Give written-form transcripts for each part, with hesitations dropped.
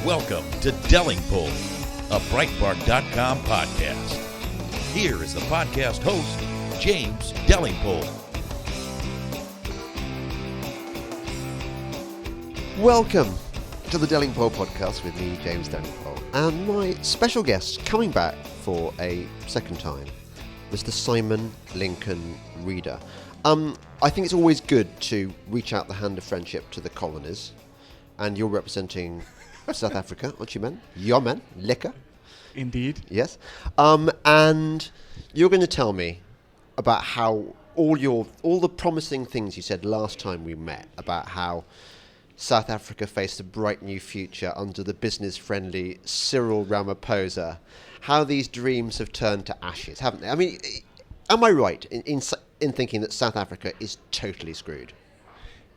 Welcome to Delingpole, a Breitbart.com podcast. Here is the podcast host, James Delingpole. Welcome to the Delingpole podcast with me, James Delingpole, and my special guest coming back for a second time, Mr. Simon Lincoln Reeder. I think it's always good to reach out the hand of friendship to the colonies, and you're representing South Africa, aren't you, man? Your man, lekker. Indeed. Yes. And you're going to tell me about how all the promising things you said last time we met about how South Africa faced a bright new future under the business-friendly Cyril Ramaphosa, how these dreams have turned to ashes, haven't they? I mean, am I right in thinking that South Africa is totally screwed?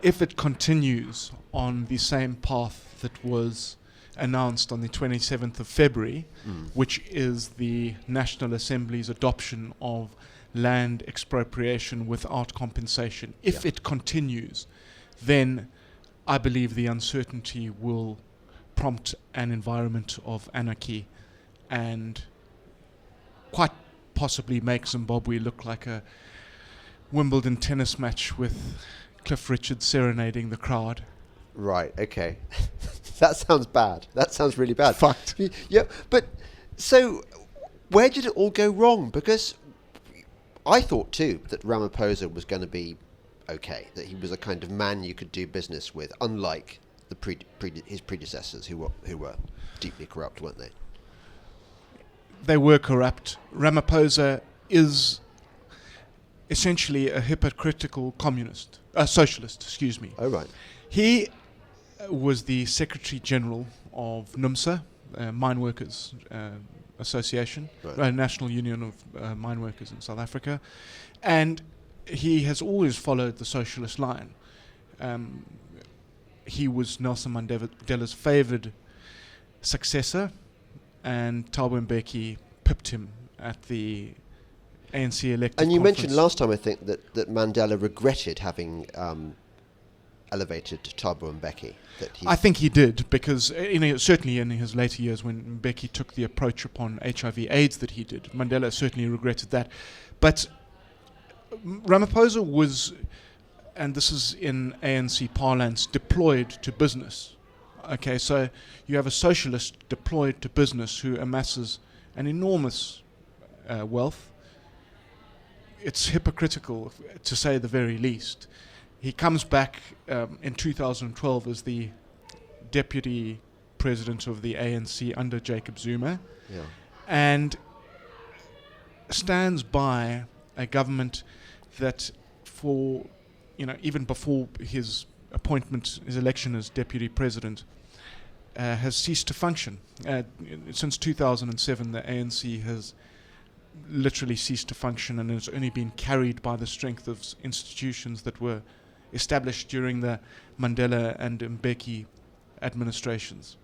If it continues on the same path that was announced on the 27th of February, which is the National Assembly's adoption of land expropriation without compensation, if it continues, then I believe the uncertainty will prompt an environment of anarchy and quite possibly make Zimbabwe look like a Wimbledon tennis match with Cliff Richard serenading the crowd. Right, okay. That sounds bad. That sounds really bad. Fucked. Yeah, but so where did it all go wrong? Because I thought too that Ramaphosa was going to be okay, that he was a kind of man you could do business with, unlike his predecessors who were deeply corrupt, weren't they? They were corrupt. Ramaphosa is essentially a hypocritical socialist, excuse me. Oh, right. He was the Secretary General of NUMSA, Mine Workers Association, right. National Union of Mine Workers in South Africa, and he has always followed the socialist line. He was Nelson Mandela's favoured successor, and Thabo Mbeki pipped him at the ANC elected And you conference. mentioned last time, I think, that Mandela regretted having elevated Thabo Mbeki. I think he did, because certainly in his later years when Mbeki took the approach upon HIV/AIDS that he did, Mandela certainly regretted that. But Ramaphosa was, and this is in ANC parlance, deployed to business. Okay, so you have a socialist deployed to business who amasses an enormous wealth. It's hypocritical, to say the very least. He comes back in 2012 as the deputy president of the ANC under Jacob Zuma, and stands by a government that even before his election as deputy president, has ceased to function. Since 2007, the ANC has literally ceased to function and has only been carried by the strength of institutions that were established during the Mandela and Mbeki administrations.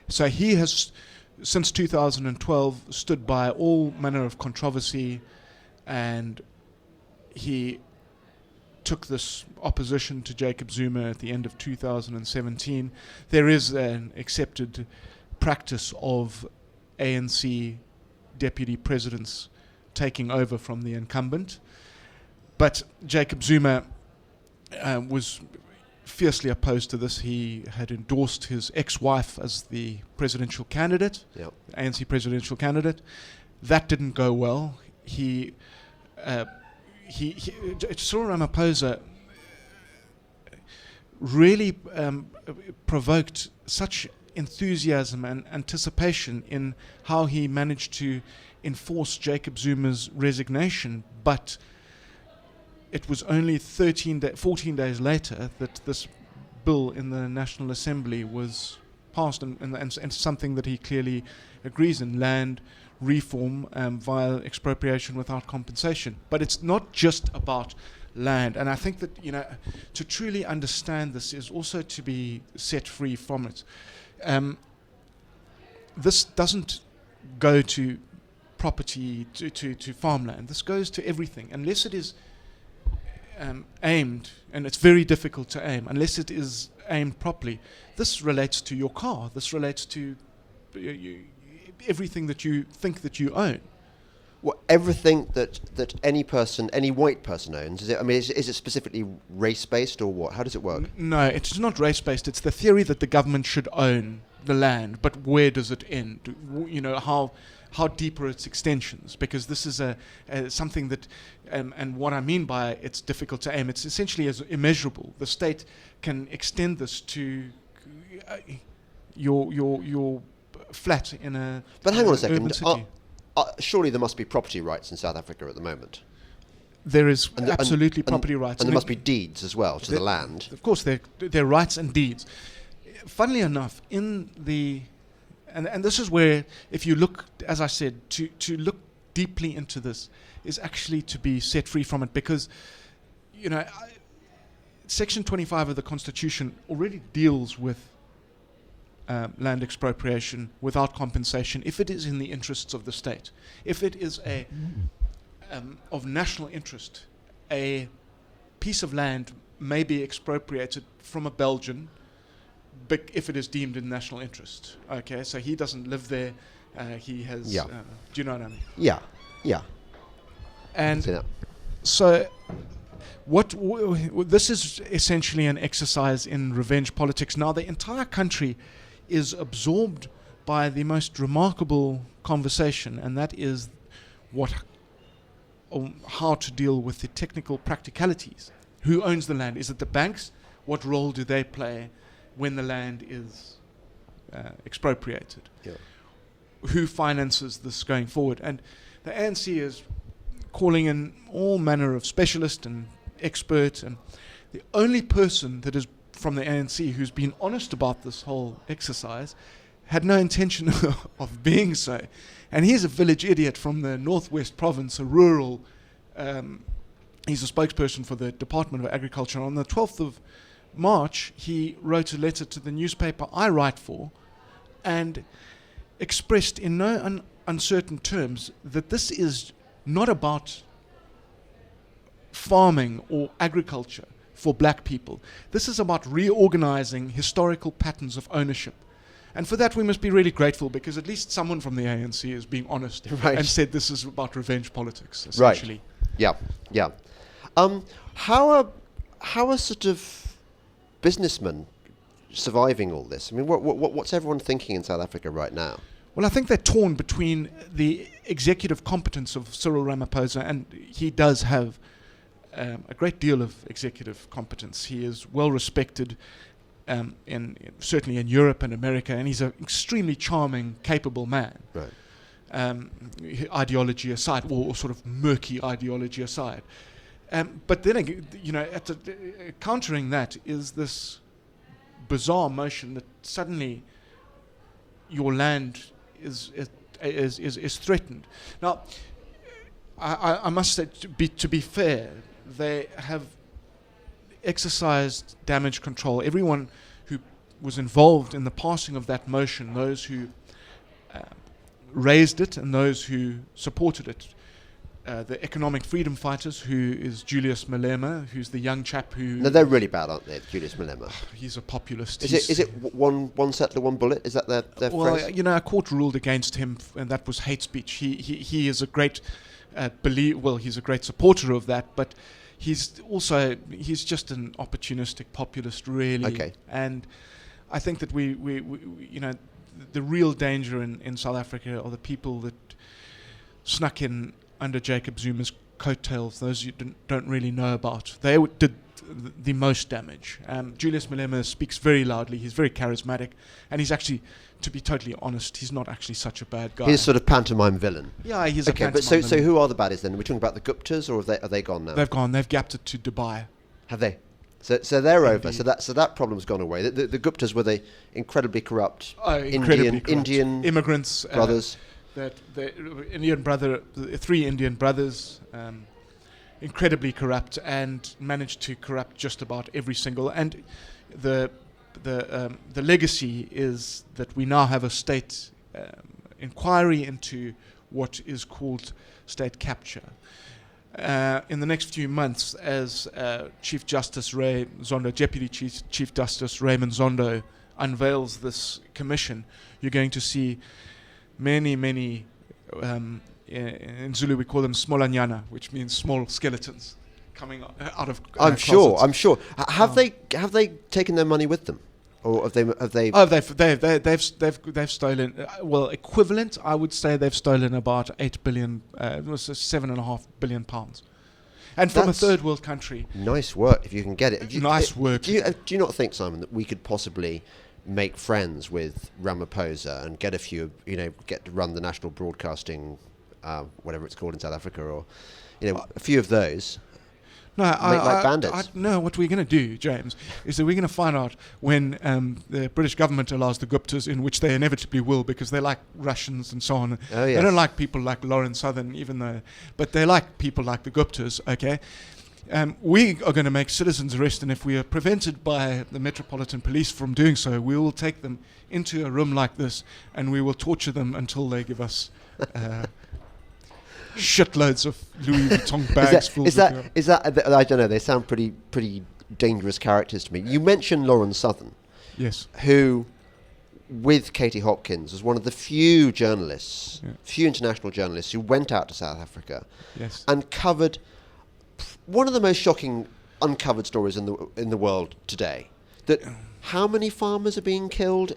So he has, since 2012, stood by all manner of controversy, and he took this opposition to Jacob Zuma at the end of 2017. There is an accepted practice of ANC deputy presidents taking over from the incumbent. But Jacob Zuma was fiercely opposed to this. He had endorsed his ex-wife as the presidential candidate, ANC presidential candidate. That didn't go well. Cyril Ramaphosa really provoked such enthusiasm and anticipation in how he managed to enforce Jacob Zuma's resignation, but it was only 14 days later that this bill in the National Assembly was passed, and something that he clearly agrees in, land reform via expropriation without compensation. But it's not just about land, and I think that to truly understand this is also to be set free from it. This doesn't go to property, to farmland. This goes to everything, unless it is aimed, and it's very difficult to aim, unless it is aimed properly, this relates to your car. This relates to everything that you think that you own. Well, everything that any person, any white person owns, is it? I mean, is it specifically race-based or what? How does it work? No, it's not race-based. It's the theory that the government should own the land, but where does it end? How deep are its extensions? Because this is something that, and what I mean by it's difficult to aim, it's essentially as immeasurable. The state can extend this to your flat in a. But hang on a second. Urban city. Surely there must be property rights in South Africa at the moment. There is absolutely property rights. And there must be deeds as well to the land. Of course, there are rights and deeds. Funnily enough, in the... And this is where, if you look, as I said, to look deeply into this is actually to be set free from it, because, Section 25 of the Constitution already deals with land expropriation without compensation if it is in the interests of the state. If it is of national interest, a piece of land may be expropriated from a Belgian, but if it is deemed in national interest. Okay, so he doesn't live there. He has. Yeah. Do you know what I mean? Yeah. Yeah. And so, this is essentially an exercise in revenge politics. Now, the entire country is absorbed by the most remarkable conversation, and that is how to deal with the technical practicalities. Who owns the land? Is it the banks? What role do they play when the land is expropriated? Yeah. Who finances this going forward? And the ANC is calling in all manner of specialists and experts, and the only person that is from the ANC who's been honest about this whole exercise had no intention of being so. And he's a village idiot from the northwest province, a rural, he's a spokesperson for the Department of Agriculture. On the 12th of March, he wrote a letter to the newspaper I write for and expressed in no uncertain terms that this is not about farming or agriculture for black people. This is about reorganizing historical patterns of ownership. And for that we must be really grateful, because at least someone from the ANC is being honest and said this is about revenge politics, essentially. Right. Yeah. How are sort of businessmen surviving all this? I mean, what's everyone thinking in South Africa right now? Well, I think they're torn between the executive competence of Cyril Ramaphosa, and he does have a great deal of executive competence. He is well respected, certainly in Europe and America, and he's an extremely charming, capable man. Right. Ideology aside, or sort of murky ideology aside. But then again, countering that is this bizarre motion that suddenly your land is threatened. Now, I must say, to be fair, they have exercised damage control. Everyone who was involved in the passing of that motion, those who raised it and those who supported it, the economic freedom fighters, who is Julius Malema, who's the young chap who... No, they're really bad, aren't they, Julius Malema? He's a populist. Is it one settler, one bullet? Is that their phrase? Well, a court ruled against him, and that was hate speech. He is a great he's a great supporter of that, but he's just an opportunistic populist, really. Okay. And I think that we the real danger in South Africa are the people that snuck in under Jacob Zuma's coattails, those you don't really know about. They did the most damage. Julius Malema speaks very loudly. He's very charismatic, and he's actually, to be totally honest, he's not actually such a bad guy. He's a sort of pantomime villain. Yeah, he's a pantomime villain. So who are the baddies then? Are we talking about the Guptas, or are they gone now? They've gone. They've gapped it to Dubai. Have they? So they're over. So that problem's gone away. The Guptas were the incredibly corrupt Indian immigrants, brothers. The three Indian brothers, incredibly corrupt, and managed to corrupt just about every single. And the legacy is that we now have a state inquiry into what is called state capture. in the next few months, as Chief Justice Deputy Chief Justice Raymond Zondo unveils this commission, you're going to see many, in Zulu we call them smolanyana, which means small skeletons, coming out of I'm closets. sure. Have they taken their money with them, or have they? Oh, they've stolen. Well, equivalent, I would say they've stolen about 8 billion. It was £7.5 billion, and from a third world country. Nice work if you can get it. Nice work. Do you not think, Simon, that we could possibly make friends with Ramaphosa and get a few, get to run the national broadcasting, whatever it's called in South Africa, or a few of those? No, like bandits. No, what we're going to do, James, is that we're going to find out when the British government allows the Guptas, in which they inevitably will, because they like Russians and so on. Oh, yes. They don't like people like Lawrence Southern, but they like people like the Guptas, okay? We are going to make citizens arrest, and if we are prevented by the Metropolitan Police from doing so, we will take them into a room like this, and we will torture them until they give us shitloads of Louis Vuitton bags full. Is that? I don't know. They sound pretty dangerous characters to me. You mentioned Lawrence Southern, yes, who, with Katie Hopkins, was one of the few journalists, few international journalists who went out to South Africa, yes, and covered one of the most shocking uncovered stories in the world today. That how many farmers are being killed?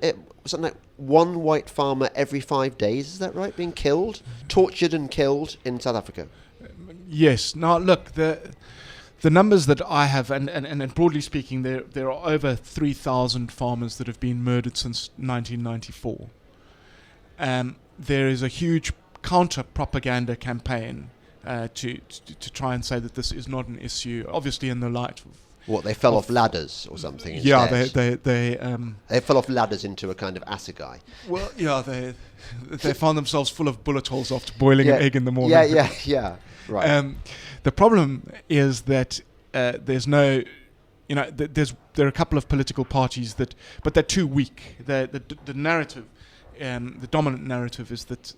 Something like one white farmer every 5 days. Is that right? Being killed, tortured and killed in South Africa. Yes. Now, look, the numbers that I have, and broadly speaking, there are over 3,000 farmers that have been murdered since 1994. There is a huge counter-propaganda campaign to try and say that this is not an issue, obviously in the light of what, they fell off ladders or something? Yeah, instead. they fell off ladders into a kind of assegai. Well, yeah, they found themselves full of bullet holes after boiling an egg in the morning. Yeah. Right. The problem is that there's no, there are a couple of political parties but they're too weak. The narrative, the dominant narrative is that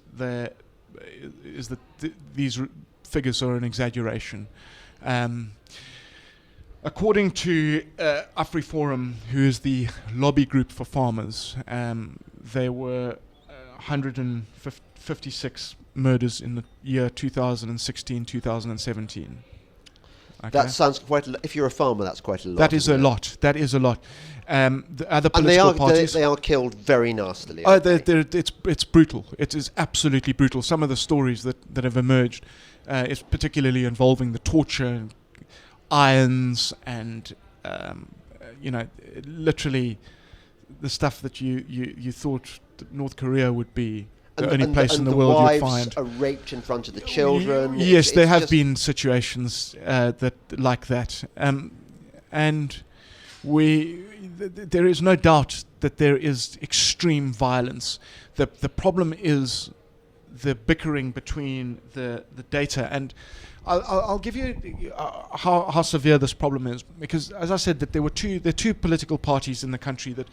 these figures are an exaggeration. According to AfriForum, who is the lobby group for farmers, there were 156 murders in the year 2016-2017. Okay. That sounds quite a lot. If you're a farmer, that's quite a lot. That is a lot. The other political parties... they are killed very nastily. It's brutal. It is absolutely brutal. Some of the stories that have emerged is particularly involving the torture, irons, and literally the stuff that you thought that North Korea would be the only place in the world you'd find. And the wives are raped in front of the children. Yes, there have been situations like that, and there is no doubt that there is extreme violence. The problem is the bickering between the data, and I'll give you how severe this problem is, because as I said, that there are two political parties in the country that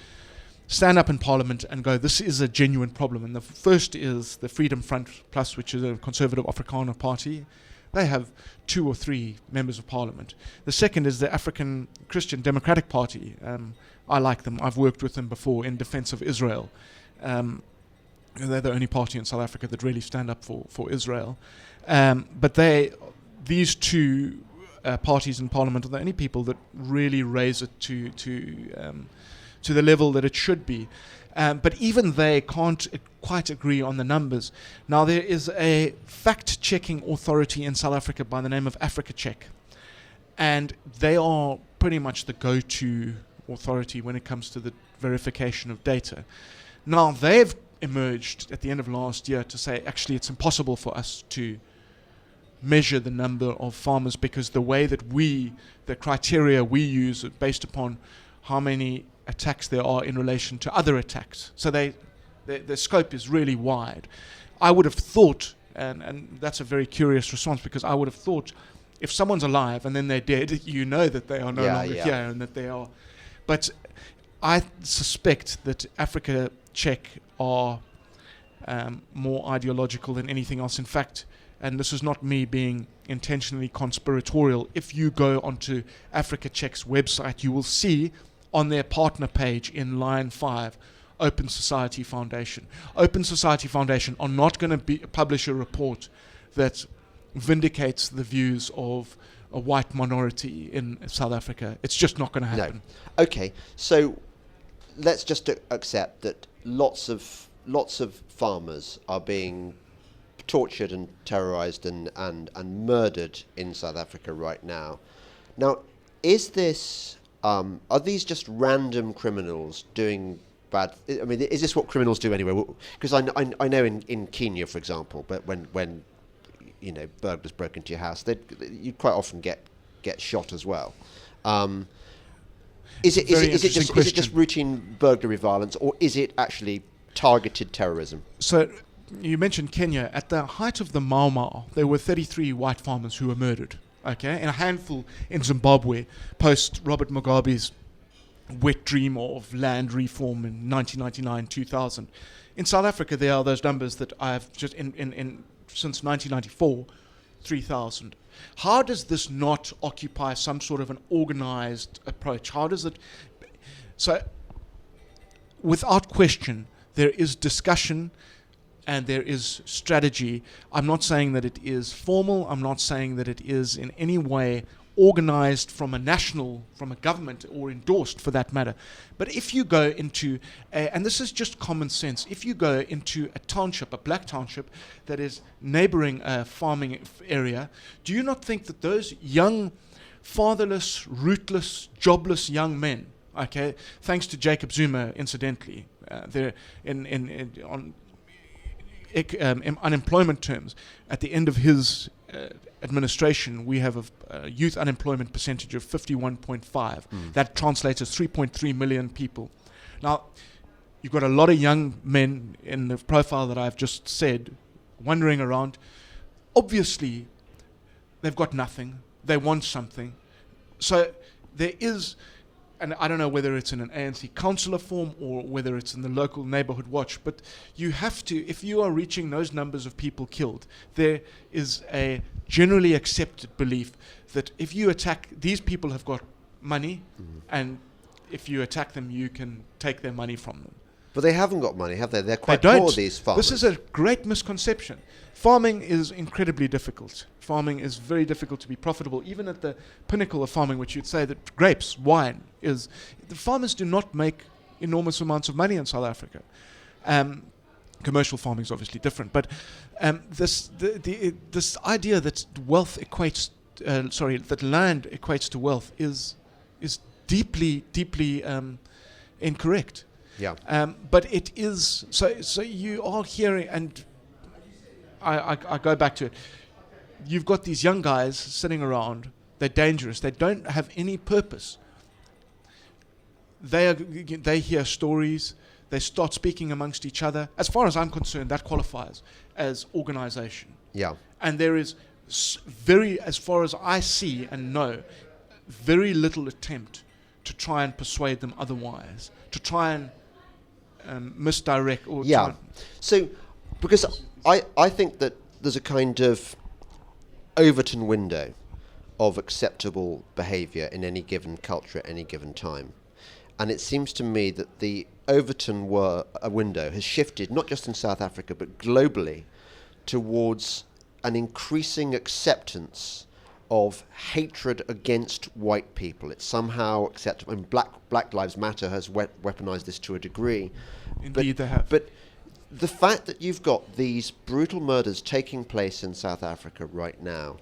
stand up in Parliament and go, this is a genuine problem. And the first is the Freedom Front Plus, which is a conservative Afrikaner party. They have 2 or 3 members of Parliament. The second is the African Christian Democratic Party. I like them. I've worked with them before in defense of Israel. They're the only party in South Africa that really stand up for Israel. But these two parties in Parliament are the only people that really raise it to the level that it should be. But even they can't quite agree on the numbers. Now, there is a fact-checking authority in South Africa by the name of Africa Check, and they are pretty much the go-to authority when it comes to the verification of data. Now, they've emerged at the end of last year to say, actually, it's impossible for us to measure the number of farmers, because the way that the criteria we use are based upon how many attacks there are in relation to other attacks. So the scope is really wide. I would have thought, and that's a very curious response, because I would have thought if someone's alive and then they're dead, you know that they are no longer here and that they are. But I suspect that Africa Check are more ideological than anything else. In fact, and this is not me being intentionally conspiratorial, if you go onto Africa Check's website, you will see on their partner page in line 5, Open Society Foundation. Open Society Foundation are not going to publish a report that vindicates the views of a white minority in South Africa. It's just not going to happen. No. Okay, so let's just accept that lots of farmers are being tortured and terrorized and murdered in South Africa right now. Now, is this are these just random criminals doing bad? I mean, is this what criminals do anyway? Because I know in Kenya, for example, but when burglars broke into your house, you quite often get shot as well. Is it just routine burglary violence, or is it actually targeted terrorism? So you mentioned Kenya. At the height of the Mau Mau, there were 33 white farmers who were murdered. Okay, and a handful in Zimbabwe post Robert Mugabe's wet dream of land reform in 1999-2000. In South Africa, there are those numbers that I've just since 1994, 3,000. How does this not occupy some sort of an organized approach? How does it? So, without question, there is discussion and there is strategy. I'm not saying that it is formal. I'm not saying that it is in any way organized from a government, or endorsed for that matter. But if you go into, and this is just common sense, if you go into a township, a black township that is neighboring a farming area, do you not think that those young, fatherless, rootless, jobless young men, okay, thanks to Jacob Zuma, incidentally, they're on unemployment terms, at the end of his administration, we have a youth unemployment percentage of 51.5. That translates as 3.3 million people. Now, you've got a lot of young men in the profile that I've just said wandering around. Obviously, they've got nothing. They want something. So there is, and I don't know whether it's in an ANC councillor form or whether it's in the local neighbourhood watch, but you have to, if you are reaching those numbers of people killed, there is a generally accepted belief that if you attack, these people have got money, and if you attack them, you can take their money from them. But they haven't got money, have they? They're quite poor, these farmers. This is a great misconception. Farming is incredibly difficult. Farming is very difficult to be profitable, even at the pinnacle of farming, which you'd say that grapes, wine, is... The farmers do not make enormous amounts of money in South Africa. Commercial farming is obviously different, but this idea that wealth equates... that land equates to wealth is deeply incorrect. Yeah. But it is so you are hearing, and I go back to it. You've got these young guys sitting around. They're dangerous. They don't have any purpose. They hear stories. They start speaking amongst each other. As far as I'm concerned, that qualifies as organization. Yeah. And there is very, as far as I see and know, very little attempt to try and persuade them otherwise, to try and misdirect or... Yeah. So, because I think that there's a kind of Overton window of acceptable behaviour in any given culture at any given time. And it seems to me that the Overton window has shifted, not just in South Africa, but globally, towards an increasing acceptance of hatred against white people. It's somehow acceptable. And Black Lives Matter has weaponized this to a degree. Indeed, they have. But the fact that you've got these brutal murders taking place in South Africa right now,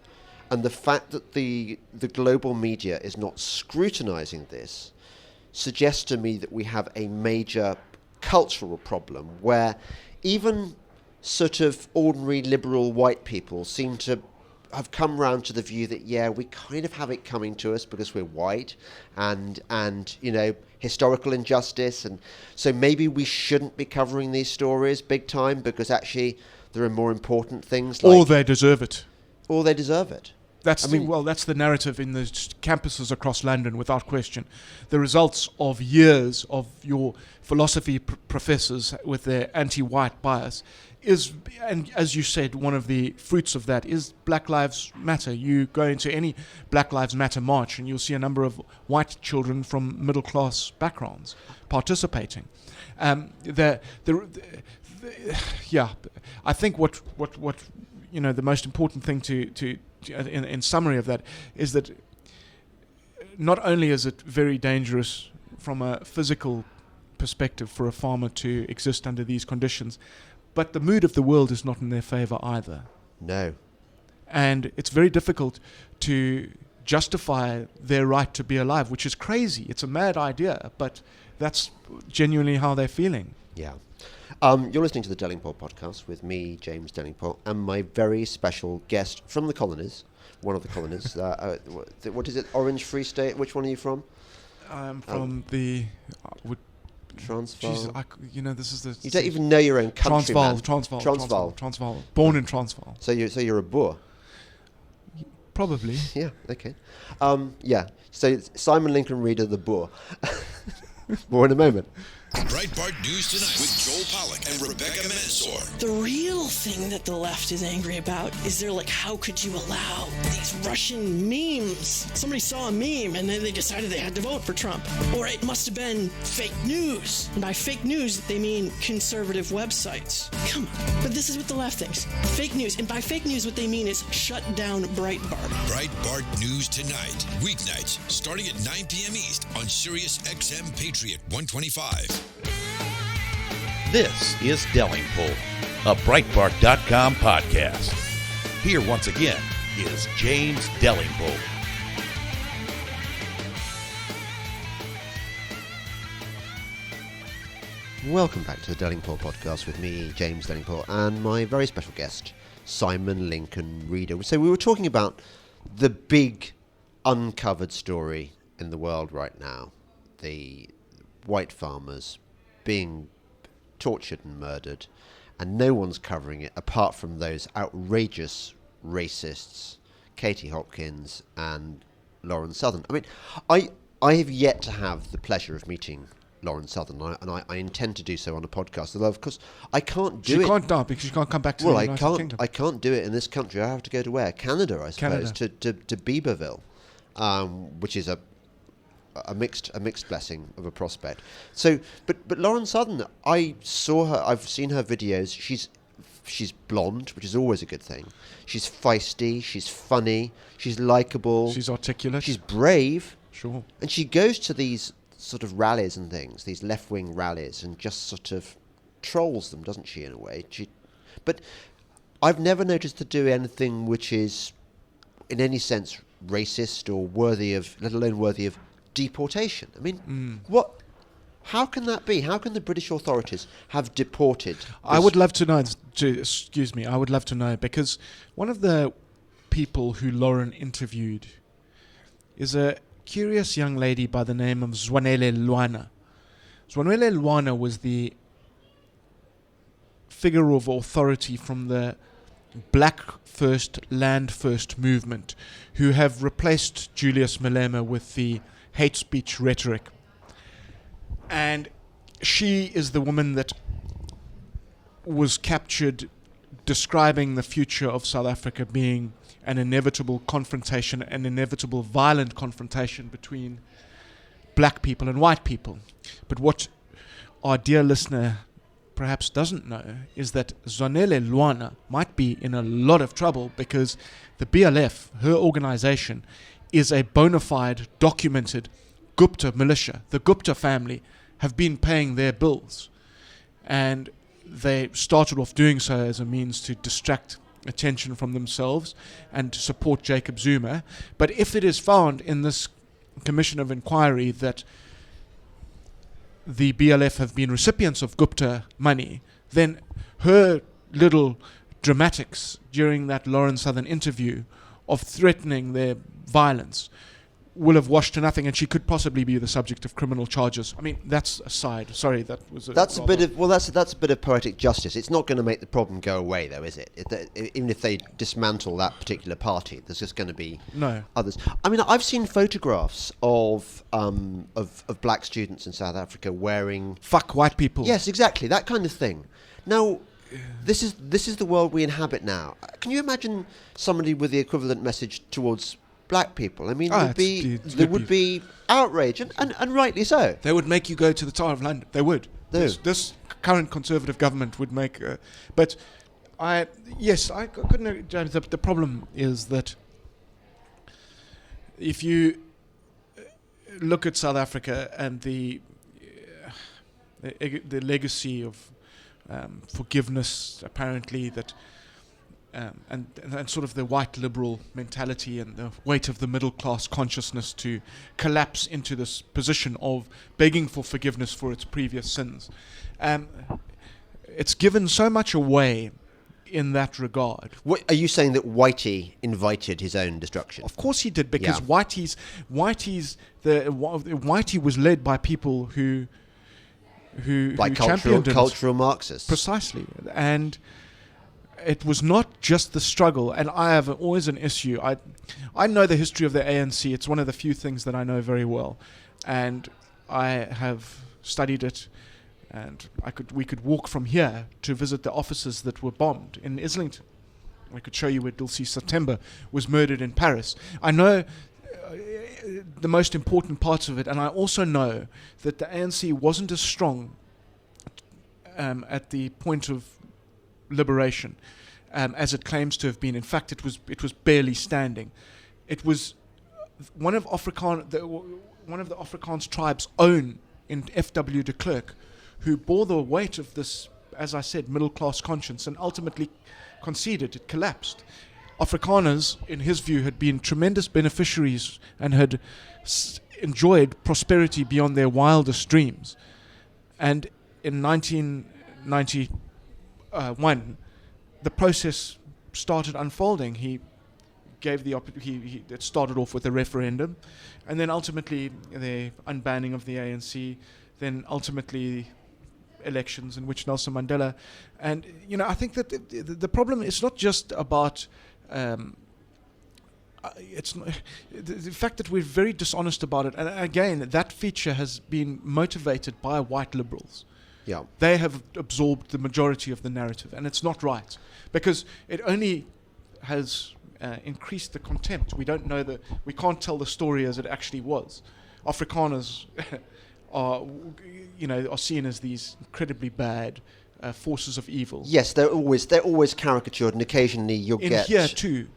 and the fact that the global media is not scrutinizing this, suggests to me that we have a major cultural problem where even sort of ordinary liberal white people seem to have come round to the view that, yeah, we kind of have it coming to us because we're white and historical injustice, and so maybe we shouldn't be covering these stories big time because actually there are more important things like... Or they deserve it. Or they deserve it. That's the narrative in the campuses across London, without question. The results of years of your philosophy professors with their anti-white bias is, and as you said, one of the fruits of that is Black Lives Matter. You go into any Black Lives Matter march and you'll see a number of white children from middle-class backgrounds participating. I think what the most important thing to in summary of that is that not only is it very dangerous from a physical perspective for a farmer to exist under these conditions, but the mood of the world is not in their favor either. No. And it's very difficult to justify their right to be alive, which is crazy. It's a mad idea, but that's genuinely how they're feeling. Yeah. You're listening to the Delingpole podcast with me, James Delingpole, and my very special guest from the colonies, one of the colonies. What is it? Orange Free State? Which one are you from? I'm from the... Transvaal. Jeez, this is the... You don't even know your own country, Transvaal. Born in Transvaal. So you're a Boer? Probably. Yeah, okay. So Simon Lincoln Reader, the Boer. More in a moment. Breitbart News Tonight with Joel Pollack and Rebecca Mansour. The real thing that the left is angry about is they're like, how could you allow these Russian memes? Somebody saw a meme and then they decided they had to vote for Trump. Or it must have been fake news. And by fake news, they mean conservative websites. Come on. But this is what the left thinks. Fake news. And by fake news, what they mean is shut down Breitbart. Breitbart News Tonight. Weeknights starting at 9 p.m. East on Sirius XM Patriot 125. This is Delingpole, a Breitbart.com podcast. Here once again is James Delingpole. Welcome back to the Delingpole podcast with me, James Delingpole, and my very special guest, Simon Lincoln Reader. So we were talking about the big uncovered story in the world right now, the white farmers being tortured and murdered, and no one's covering it apart from those outrageous racists, Katie Hopkins and Lauren Southern. I mean, I have yet to have the pleasure of meeting Lauren Southern, and I intend to do so on a podcast, although of course I can't do it. She can't now because she can't come back to the United Kingdom. I can't do it in this country. I have to go to where? Canada, I suppose, to Bieberville, which is a mixed blessing of a prospect. So, but Lauren Southern, I've seen her videos. She's blonde, which is always a good thing. She's feisty, she's funny, she's likable. She's articulate. She's brave. Sure. And she goes to these sort of rallies and things, these left-wing rallies, and just sort of trolls them, doesn't she, in a way? But I've never noticed her do anything which is, in any sense, racist or worthy of, let alone worthy of, deportation. I mean, how can that be? How can the British authorities have deported? I would love to know. I would love to know, because one of the people who Lauren interviewed is a curious young lady by the name of Zwanele Lwana. Zwanele Lwana was the figure of authority from the Black First, Land First movement, who have replaced Julius Malema with the hate speech rhetoric. And she is the woman that was captured describing the future of South Africa being an inevitable confrontation, an inevitable violent confrontation between black people and white people. But what our dear listener perhaps doesn't know is that Zwanele Lwana might be in a lot of trouble, because the BLF, her organization, is a bona fide, documented Gupta militia. The Gupta family have been paying their bills, and they started off doing so as a means to distract attention from themselves and to support Jacob Zuma. But if it is found in this commission of inquiry that the BLF have been recipients of Gupta money, then her little dramatics during that Lauren Southern interview of threatening their violence will have washed to nothing, and she could possibly be the subject of criminal charges. I mean, that's aside. Sorry, that was That's a bit of poetic justice. It's not going to make the problem go away, though, is it? Even if they dismantle that particular party, there's just going to be others. I mean, I've seen photographs of black students in South Africa wearing fuck white people. Yes, exactly, that kind of thing. Now, this is the world we inhabit now. Can you imagine somebody with the equivalent message towards black people? I mean, there would be outrage, and rightly so. They would make you go to the Tower of London. They would. This current Conservative government would make... but I couldn't... James, the problem is that if you look at South Africa and the legacy of forgiveness, apparently, that... and sort of the white liberal mentality and the weight of the middle class consciousness to collapse into this position of begging for forgiveness for its previous sins. It's given so much away in that regard. What, are you saying that Whitey invited his own destruction? Of course he did, because Whitey was led by people who cultural Marxists. Precisely. And it was not just the struggle, and I have always an issue. I know the history of the ANC. It's one of the few things that I know very well, and I have studied it. And we could walk from here to visit the offices that were bombed in Islington. I could show you where Dulcie September was murdered in Paris. I know the most important parts of it, and I also know that the ANC wasn't as strong at the point of liberation as it claims to have been. In fact, it was barely standing. It was one of the Afrikaans tribes' own in F.W. de Klerk, who bore the weight of this, as I said, middle-class conscience, and ultimately conceded. It collapsed. Afrikaners, in his view, had been tremendous beneficiaries and had enjoyed prosperity beyond their wildest dreams. And in 1991, the process started unfolding. He gave it started off with a referendum, and then ultimately the unbanning of the ANC, then ultimately elections in which Nelson Mandela, and I think that the problem is not just about it's not, the fact that we're very dishonest about it, and again that feature has been motivated by white liberals. Yeah, they have absorbed the majority of the narrative, and it's not right, because it only has increased the contempt. We can't tell the story as it actually was. Afrikaners are seen as these incredibly bad forces of evil. Yes, they're always caricatured, and occasionally you'll get here too.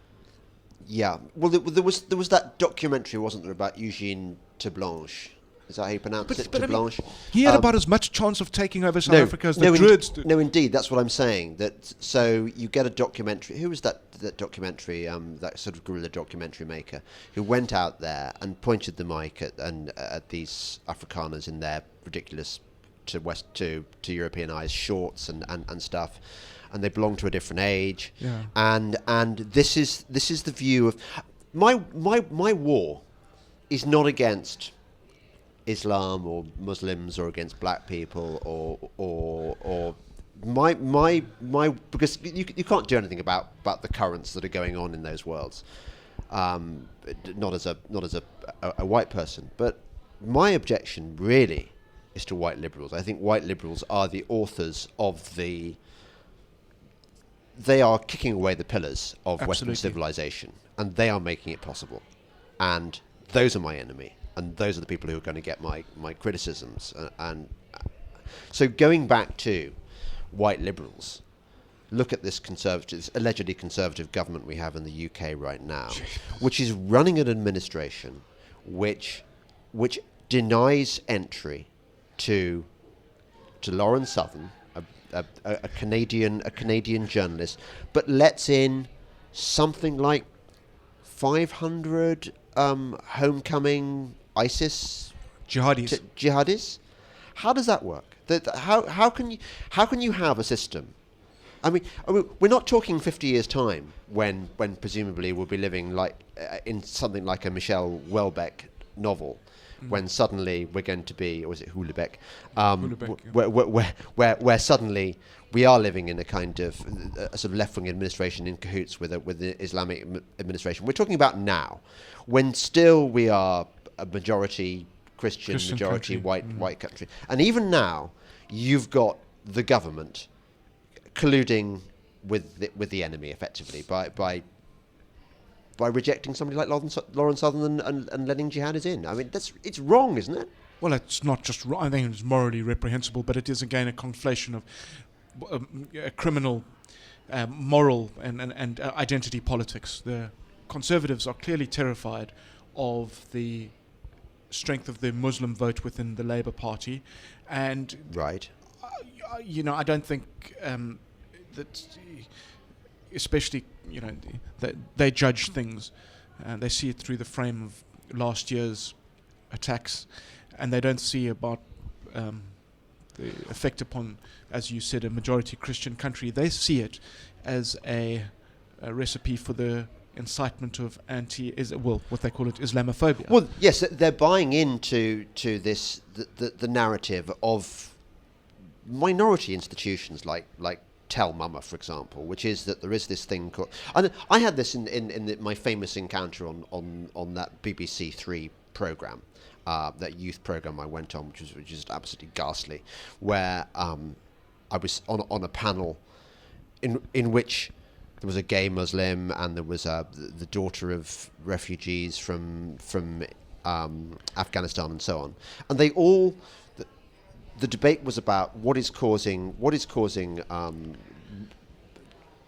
Yeah, well, there was that documentary, wasn't there, about Eugene Teblanche? Is that how you pronounce it? Teblanche. He had about as much chance of taking over South Africa as the Druids did. No, indeed, that's what I'm saying. So you get a documentary. Who was that documentary? That sort of guerrilla documentary maker who went out there and pointed the mic at these Afrikaners in their ridiculous to European eyes shorts and stuff, and they belong to a different age. Yeah. And this is the view of my war is not against Islam or Muslims or against black people or my because you can't do anything about the currents that are going on in those worlds, not as a white person. But my objection really is to white liberals. I think white liberals are the authors of they are kicking away the pillars of Western civilization, and they are making it possible, and those are my enemy. And those are the people who are going to get my criticisms. And so going back to white liberals, look at this allegedly conservative government we have in the UK right now, which is running an administration which denies entry to Lauren Southern, a Canadian journalist, but lets in something like 500 homecoming ISIS jihadis. How does that work? How can you have a system I mean, we're not talking 50 years' time when presumably we'll be living like in something like a Michel Houellebecq novel, when suddenly we're going to be, or was it Houellebecq? Where suddenly we are living in a kind of a sort of left-wing administration in cahoots with the Islamic administration. We're talking about now, when still we are a majority Christian majority country. white country, and even now you've got the government colluding with the enemy effectively by rejecting somebody like Lawrence Southern and letting jihadis in. I mean, it's wrong, isn't it? Well, it's not just wrong. I think it's morally reprehensible, but it is again a conflation of criminal, moral, and identity politics. The Conservatives are clearly terrified of the strength of the Muslim vote within the Labour Party, and Right. I don't think that, especially that they judge things, they see it through the frame of last year's attacks, and they don't see about the effect upon, as you said, a majority Christian country. They see it as a recipe for the incitement of what they call it, Islamophobia. Well, yes, they're buying into this the narrative of minority institutions like Tell Mama, for example, which is that there is this thing called. And I had this in my famous encounter on that BBC Three program, that youth program I went on, which was just absolutely ghastly, where I was on a panel in which there was a gay Muslim and there was the daughter of refugees from Afghanistan and so on, and they all. The debate was about what is causing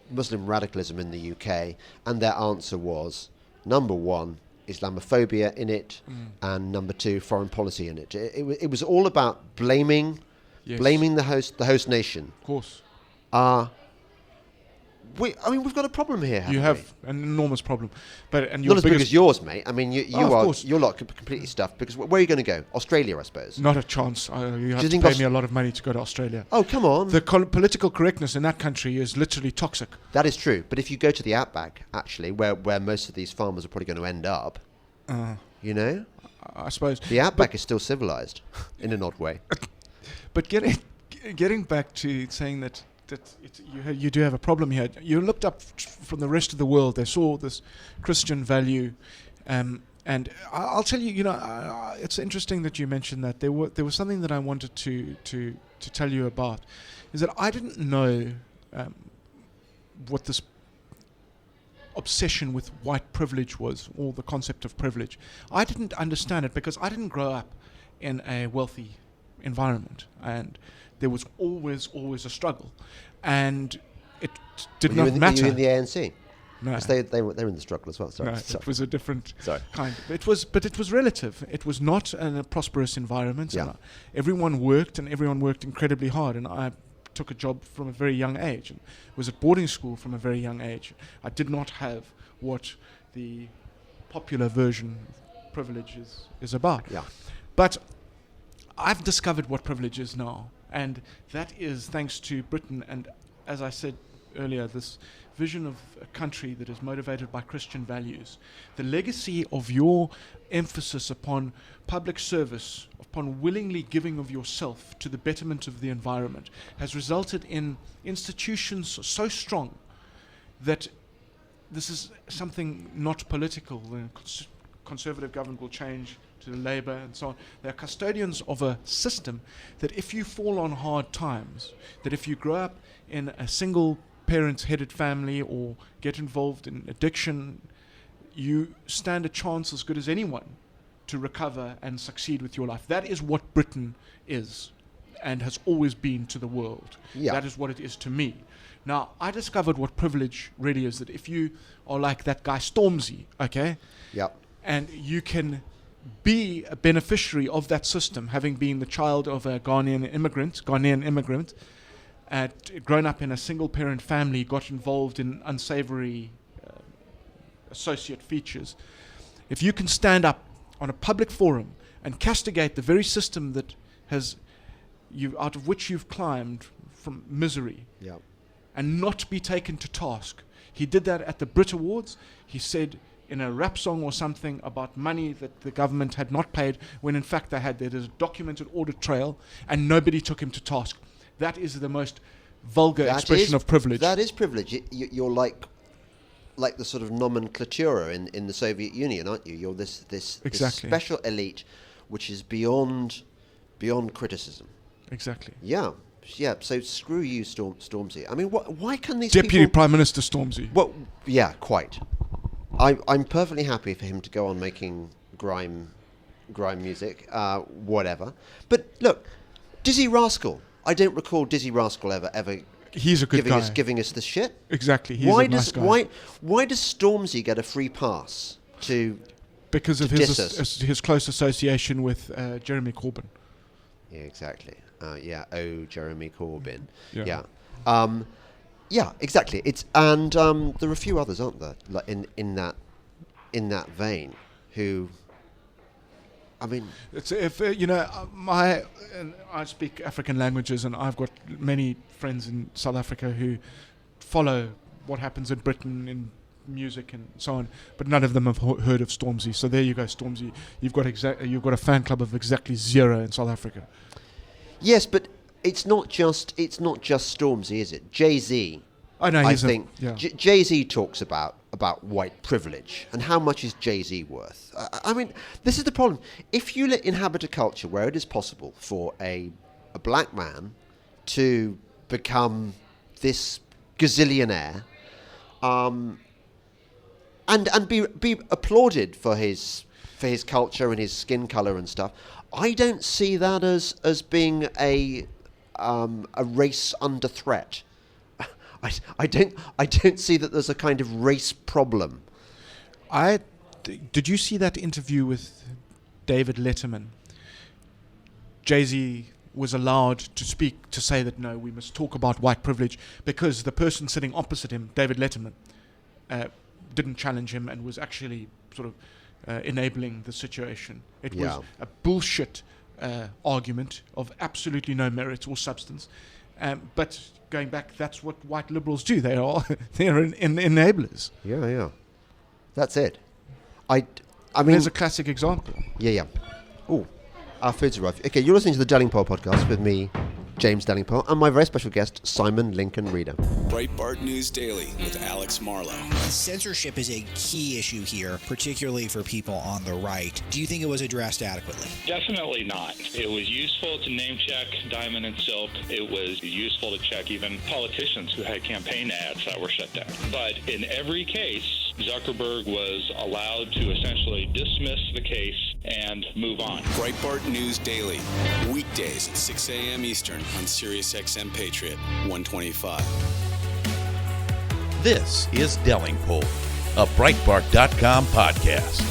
Muslim radicalism in the UK, and their answer was, number one, Islamophobia in it, and number two, foreign policy in it. It was all about blaming the host nation. Of course. We've got a problem here. You have an enormous problem, and your not as big as yours, mate. I mean, you're lot completely stuffed. Because where are you going to go? Australia, I suppose. Not a chance. You have to pay me a lot of money to go to Australia. Oh, come on. The political correctness in that country is literally toxic. That is true. But if you go to the outback, actually, where most of these farmers are probably going to end up, I suppose the outback is still civilized in an odd way. But getting back to saying that you do have a problem here. You looked up from the rest of the world. They saw this Christian value, and I'll tell you. It's interesting that you mentioned that. There was something that I wanted to tell you about. Is that I didn't know what this obsession with white privilege was, or the concept of privilege. I didn't understand it because I didn't grow up in a wealthy environment, and there was always a struggle, and it did not matter. Were you in the ANC? No, they were in the struggle as well. Sorry. No, it was a different Sorry. kind. It was relative. It was not a prosperous environment. Yeah. Everyone worked, and everyone worked incredibly hard. And I took a job from a very young age, and was at boarding school from a very young age. I did not have what the popular version of privilege is about. Yeah. But I've discovered what privilege is now, and that is thanks to Britain. And as I said earlier, this vision of a country that is motivated by Christian values. The legacy of your emphasis upon public service, upon willingly giving of yourself to the betterment of the environment, has resulted in institutions so strong that this is something not political. The Conservative government will change to the Labour and so on. They're custodians of a system that if you fall on hard times, that if you grow up in a single parent-headed family or get involved in addiction, you stand a chance as good as anyone to recover and succeed with your life. That is what Britain is and has always been to the world. Yeah. That is what it is to me. Now, I discovered what privilege really is, that if you are like that guy Stormzy, okay? Yep. And you can be a beneficiary of that system, having been the child of a Ghanaian immigrant, grown up in a single-parent family, got involved in unsavory associate features. If you can stand up on a public forum and castigate the very system that has you out of which you've climbed from misery, Yep. and not be taken to task. He did that at the Brit Awards. He said in a rap song or something about money that the government had not paid, when in fact they had. There is a documented audit trail, and nobody took him to task. That is the most vulgar expression of privilege. That is privilege. You're like the sort of nomenclatura in the Soviet Union, aren't you? You're this Exactly. special elite, which is beyond criticism. Exactly. Yeah. So screw you, Stormzy. I mean, why can these Deputy people? Prime Minister Stormzy. Well, yeah, quite. I'm perfectly happy for him to go on making grime music, whatever. But look, Dizzy Rascal. I don't recall Dizzy Rascal ever. He's a good guy. Giving us the shit. Exactly. He's a nice guy. Why does Stormzy get a free pass to? Because of his close association with Jeremy Corbyn. Yeah, exactly. Jeremy Corbyn. Yeah. Yeah, exactly. There are a few others, aren't there? Like in that vein, who. I mean, it's I speak African languages, and I've got many friends in South Africa who follow what happens in Britain in music and so on, but none of them have heard of Stormzy. So there you go, Stormzy. You've got a fan club of exactly zero in South Africa. Yes, but it's not just Stormzy, is it? Jay-Z. I know. I think Jay-Z talks about white privilege and how much is Jay-Z worth. I mean, this is the problem. If you inhabit a culture where it is possible for a black man to become this gazillionaire, and be applauded for his culture and his skin color and stuff, I don't see that as being a race under threat. I don't see that there's a kind of race problem. Did you see that interview with David Letterman? Jay-Z was allowed to speak, to say that no, we must talk about white privilege, because the person sitting opposite him, David Letterman, didn't challenge him and was actually sort of enabling the situation. It was a bullshit argument of absolutely no merit or substance. But going back, that's what white liberals do. They're enablers. Yeah. That's it. I mean, there's a classic example. Yeah. Oh, our foods arrived. Okay, you're listening to the Delingpole podcast with me, James Delingpole, and my very special guest, Simon Lincoln Reader. Breitbart News Daily with Alex Marlow. Censorship is a key issue here, particularly for people on the right. Do you think it was addressed adequately? Definitely not. It was useful to name check Diamond and Silk. It was useful to check even politicians who had campaign ads that were shut down. But in every case, Zuckerberg was allowed to essentially dismiss the case and move on. Breitbart News Daily, weekdays at 6 a.m. Eastern on SiriusXM Patriot 125. This is Delingpole, a Breitbart.com podcast.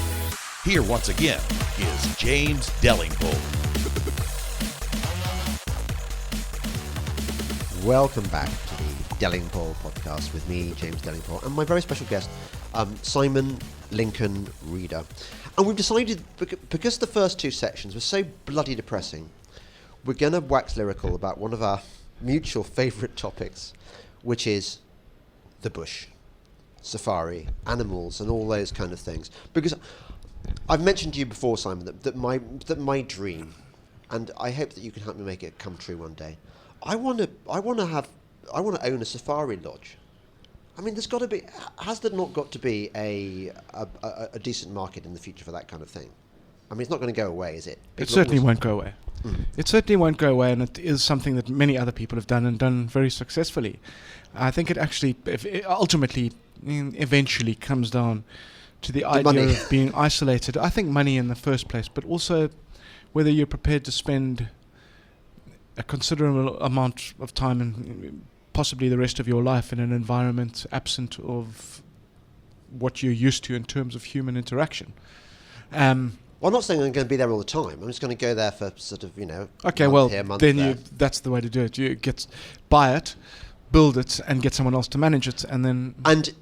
Here once again is James Delingpole. Welcome back to the Delingpole podcast with me, James Delingpole, and my very special guest, Simon Lincoln Reader. And we've decided, because the first two sections were so bloody depressing, we're going to wax lyrical about one of our mutual favourite topics, which is the bush, safari, animals, and all those kind of things. Because I've mentioned to you before, Simon, that my dream, and I hope that you can help me make it come true one day. I want to own a safari lodge. I mean, has there not got to be a decent market in the future for that kind of thing? I mean, it's not going to go away, is it? It certainly won't go away. It certainly won't go away, and it is something that many other people have done and done very successfully. I think it actually, ultimately, eventually comes down to the idea money. of being isolated. I think money in the first place, but also whether you're prepared to spend a considerable amount of time and possibly the rest of your life in an environment absent of what you're used to in terms of human interaction. Well, I'm not saying I'm going to be there all the time. I'm just going to go there for sort of, Okay, month well, here, month then there. that's the way to do it. You buy it, build it, and get someone else to manage it, and then... And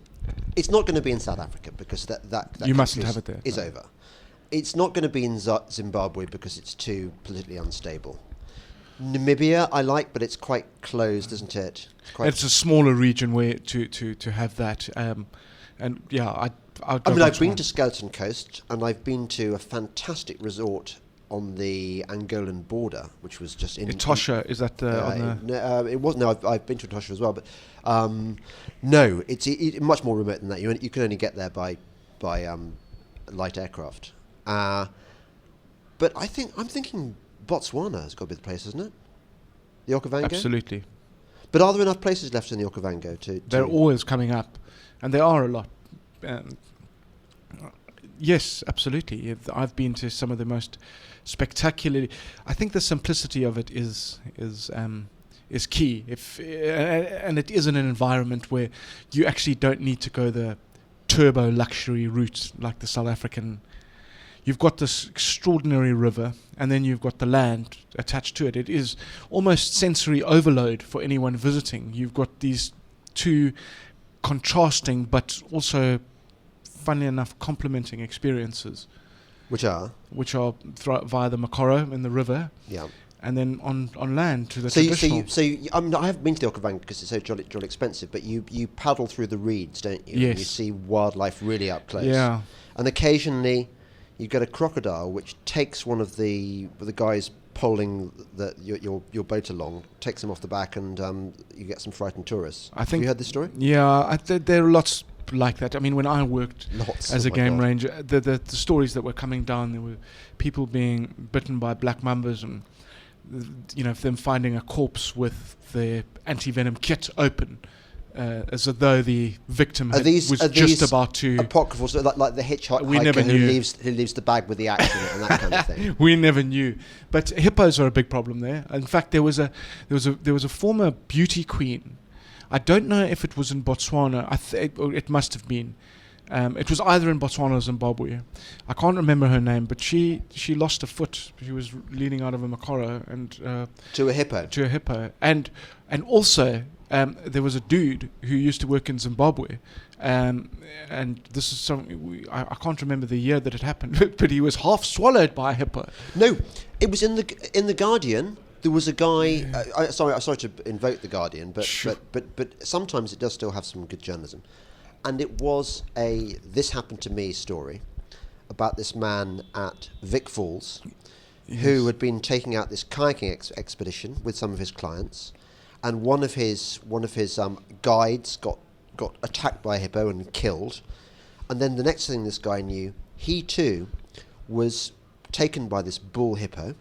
it's not going to be in South Africa because that you mustn't have it there. Is over. It's not going to be in Zimbabwe because it's too politically unstable. Namibia I like, but it's quite closed, isn't it? It's a smaller region where to have that. And yeah, I've been to Skeleton Coast, and I've been to a fantastic resort on the Angolan border, which was just in Etosha. Is that on the? It was no. I've been to Etosha as well, but no, it's much more remote than that. You can only get there by light aircraft. But I'm thinking Botswana has got to be the place, isn't it? The Okavango. Absolutely. But are there enough places left in the Okavango to? They're always coming up, and there are a lot. Yes, absolutely. I've been to some of the most spectacularly. I think the simplicity of it is key. And it is in an environment where you actually don't need to go the turbo luxury route like the South African. You've got this extraordinary river, and then you've got the land attached to it. It is almost sensory overload for anyone visiting. You've got these two contrasting but also, funnily enough, complementing experiences. Which are via the Makoro in the river. Yeah. And then on land to the traditional. I haven't been to the Okavango because it's so jolly expensive, but you paddle through the reeds, don't you? Yes. And you see wildlife really up close. Yeah. And occasionally you get a crocodile which takes one of the guys poling your boat along, takes him off the back, and you get some frightened tourists. Have you heard this story? Yeah, there are lots like that. I mean, when I worked as a game ranger, the stories that were coming down, there were people being bitten by black mambas, and them finding a corpse with the anti-venom kit open, as though the victim was just about to. Apocryphal, so like the hitchhiker who leaves the bag with the axe in it and that kind of thing. We never knew, but hippos are a big problem there. In fact, there was a former beauty queen. I don't know if it was in Botswana. It must have been. It was either in Botswana or Zimbabwe. I can't remember her name, but she lost a foot. She was leaning out of a Makoro and to a hippo. And also there was a dude who used to work in Zimbabwe, and this is something I can't remember the year that it happened, but he was half swallowed by a hippo. No, it was in the Guardian. There was a guy. Sorry to invoke the Guardian, but sure. but sometimes it does still have some good journalism, and it was a "this happened to me" story about this man at Vic Falls, who had been taking out this kayaking expedition with some of his clients, and one of his guides got attacked by a hippo and killed, and then the next thing this guy knew, he too was taken by this bull hippo.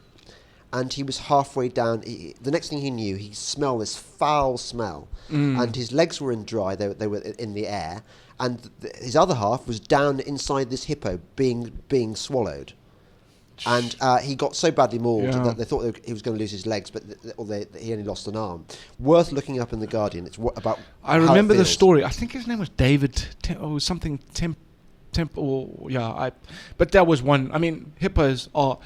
And he was halfway down. The next thing he knew, he smelled this foul smell, and his legs were in dry. They were in the air, and his other half was down inside this hippo, being swallowed. And he got so badly mauled that they thought he was going to lose his legs, but he only lost an arm. Worth looking up in the Guardian. It's about. I remember the story. I think his name was David or something Temple. Yeah, but that was one. I mean, hippos are.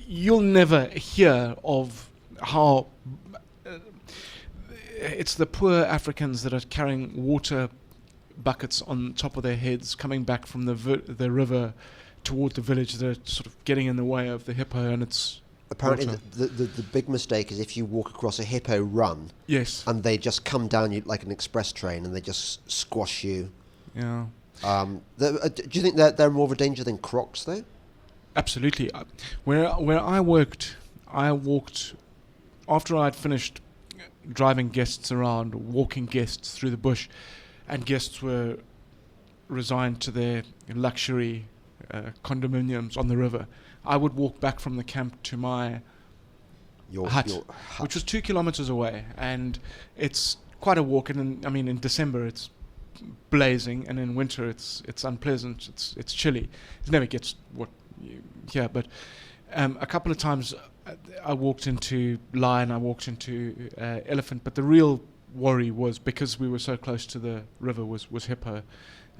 You'll never hear of how it's the poor Africans that are carrying water buckets on top of their heads coming back from the river toward the village. They're sort of getting in the way of the hippo, and it's apparently the big mistake is if you walk across a hippo run. Yes. And they just come down you like an express train, and they just squash you. Yeah. Do you think that they're more of a danger than crocs, though? Absolutely. Where I walked after I'd finished driving guests around, walking guests through the bush, and guests were resigned to their luxury condominiums on the river. I would walk back from the camp to my hut, which was 2 kilometers away, and it's quite a walk. And in December it's blazing, and in winter it's unpleasant. It's chilly. It never gets but a couple of times I walked into lion, I walked into elephant, but the real worry was because we were so close to the river was hippo.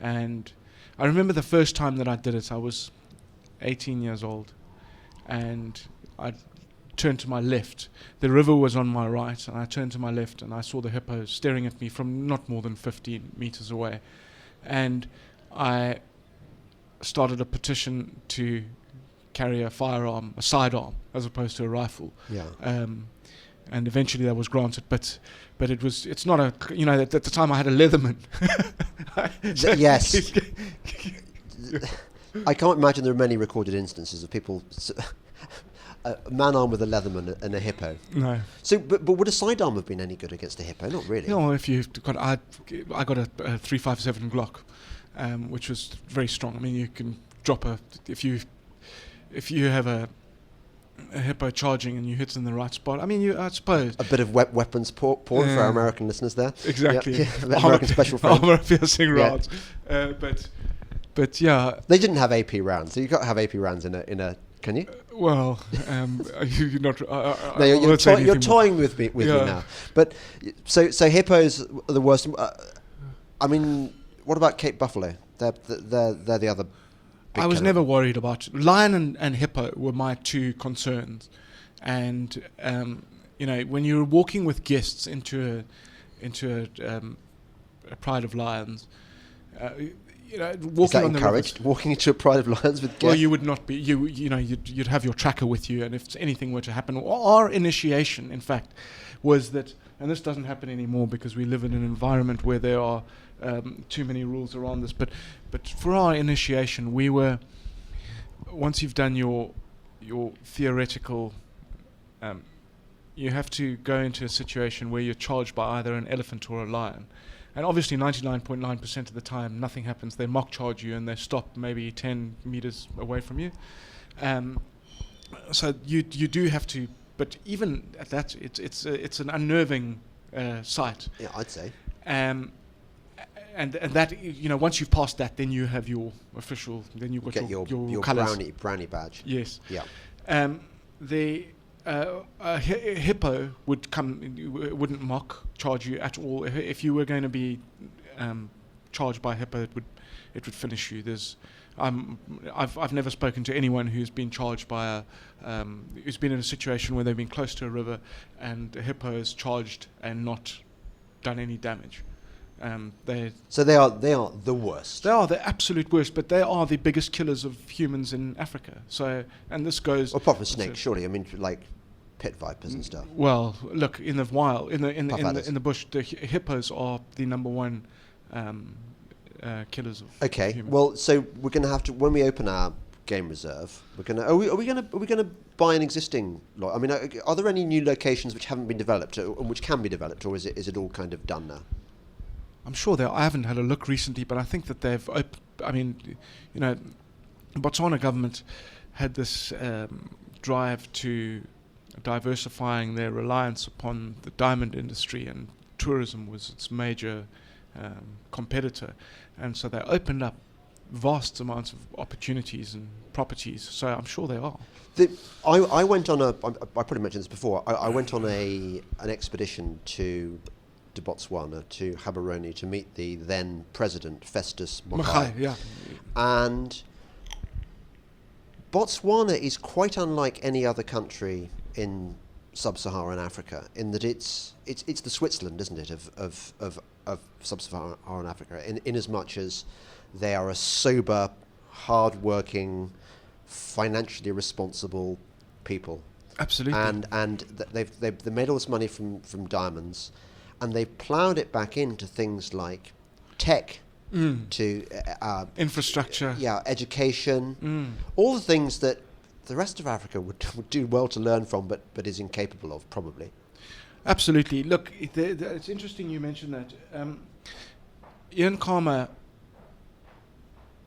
And I remember the first time that I did it, I was 18 years old, and I turned to my left. The river was on my right, and I turned to my left, and I saw the hippo staring at me from not more than 15 meters away. And I started a petition to carry a firearm, a sidearm, as opposed to a rifle. Yeah. And eventually that was granted, but it's not a, at the time I had a Leatherman. Yes. I can't imagine there are many recorded instances of people, a man armed with a Leatherman and a hippo. No. So, but would a sidearm have been any good against a hippo? Not really. No, if you've got, I got a 357 Glock, which was very strong. I mean, you can drop if you have a hippo charging and you hit in the right spot. I mean, I suppose A bit of weapons porn for our American listeners there. exactly. Yep. American special friend. Armor-piercing Yeah. rounds, but yeah. They didn't have AP rounds, so you can't have AP rounds in a. Can you? Well, you're not. No, you're toying with me now. But so hippos are the worst. I mean, what about Cape buffalo? They're the other. I was never worried about lion and hippo were my two concerns, and when you're walking with guests into a pride of lions, walking Is that on the encouraged? Walking into a pride of lions with guests? well, you would not be. You'd have your tracker with you, and if anything were to happen, our initiation, in fact, was that, and this doesn't happen anymore because we live in an environment where there are too many rules around this. But for our initiation, we were, once you've done your theoretical, you have to go into a situation where you're charged by either an elephant or a lion. And obviously 99.9% of the time nothing happens. They mock charge you and they stop maybe 10 meters away from you. So you do have to, but even at that, it's an unnerving sight. Yeah, I'd say. And that, once you've passed that, then you have your official, then you've got Get your colours. brownie badge. Yes. Yeah. A hippo wouldn't mock charge you at all. If you were going to be charged by a hippo, it would finish you. I've never spoken to anyone who's been charged by who's been in a situation where they've been close to a river and a hippo is charged and not done any damage. So they are the worst. They are the absolute worst, but they are the biggest killers of humans in Africa. So, and this goes Apart from snakes, surely. I mean, like pit vipers and stuff. Well, look, in the wild, in the bush, the hippos are the number one killers of humans. Well, so we're going to have to, when we open our game reserve, are we going to buy an existing lot? I mean, are there any new locations which haven't been developed or which can be developed, or is it all kind of done now? I'm sure I haven't had a look recently, but I think that they've. Botswana government had this drive to diversifying their reliance upon the diamond industry, and tourism was its major competitor, and so they opened up vast amounts of opportunities and properties. So I'm sure they are. I went on I probably mentioned this before. I went on an expedition to Botswana, to Gaborone, to meet the then president Festus Mogae. Yeah. And Botswana is quite unlike any other country in sub-Saharan Africa, in that it's the Switzerland, isn't it, of sub-Saharan Africa, in as much as they are a sober, hard-working, financially responsible people. Absolutely. And they've made all this money from diamonds, and they've ploughed it back into things like tech, to infrastructure, education, all the things that the rest of Africa would do well to learn from, but is incapable of, probably. Absolutely. Look, it's interesting you mentioned that. Ian Khama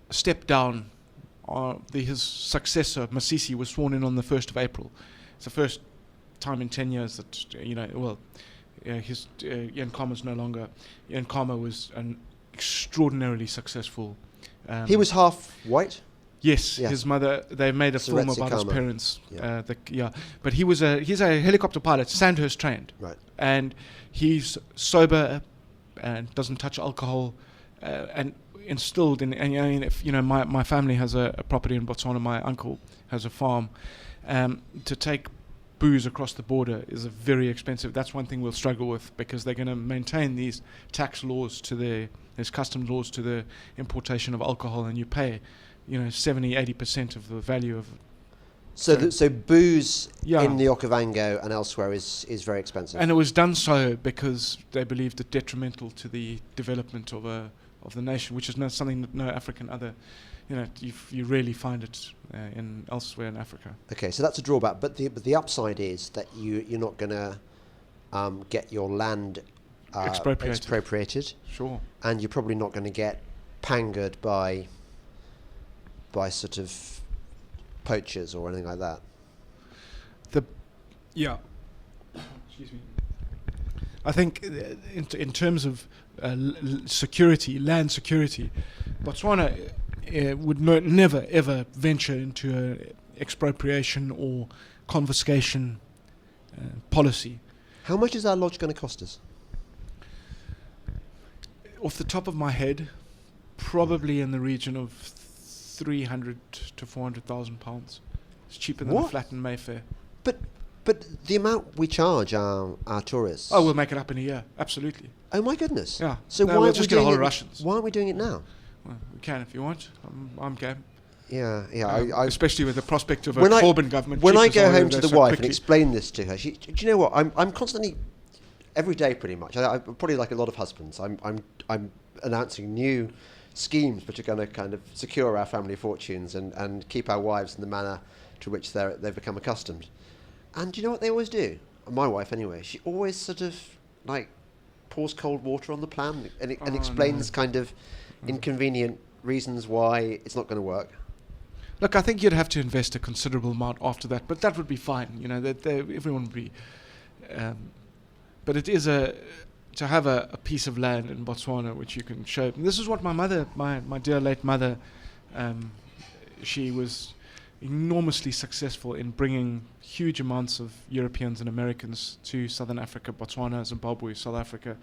stepped down. His successor, Masisi, was sworn in on the 1st of April. It's the first time in 10 years that, Ian Khama's no longer. Ian Khama was an extraordinarily successful. He was half white? Yes, his mother. They made a film about his parents. But he's a helicopter pilot, Sandhurst trained, right? And he's sober and doesn't touch alcohol, and instilled in. And if my family has a property in Botswana, my uncle has a farm. To take booze across the border is very expensive. That's one thing we'll struggle with, because they're going to maintain these tax laws there's customs laws to the importation of alcohol, and you pay 70-80% of the value of So booze Yeah. in the Okavango and elsewhere is very expensive. And it was done so because they believed it detrimental to the development of the nation, which is something that no African other, you rarely find it in elsewhere in Africa. Okay, so that's a drawback. But the upside is that you're not going to get your land expropriated, Sure. and you're probably not going to get pangered by sort of poachers or anything like that. Excuse me. I think in terms of security, land security, Botswana would never ever venture into expropriation or confiscation policy. How much is our lodge going to cost us? Off the top of my head, probably in the region of 300 to 400,000 pounds. It's cheaper than a flat in Mayfair. But the amount we charge our tourists. Oh, we'll make it up in a year. Absolutely. Oh my goodness. Yeah. So No, why we'll aren't just we get a doing whole it? of Russians. Why aren't we doing it now? Well, we can if you want. I'm game. Yeah. Especially with the prospect of a when Corbyn government. When I cheap as go all home of to that the so wife quickly. and explain this to her, do you know what? I'm constantly, every day pretty much. I'm probably like a lot of husbands. I'm announcing new schemes which are going to kind of secure our family fortunes and keep our wives in the manner to which they've become accustomed. And do you know what they always do? My wife, anyway. She always sort of like pours cold water on the plan and explains kind of inconvenient reasons why it's not going to work. Look, I think you'd have to invest a considerable amount after that, but that would be fine. That everyone would be. But it is to have a piece of land in Botswana which you can show. And this is what my mother, my dear late mother, she was enormously successful in bringing huge amounts of Europeans and Americans to Southern Africa, Botswana, Zimbabwe, South Africa,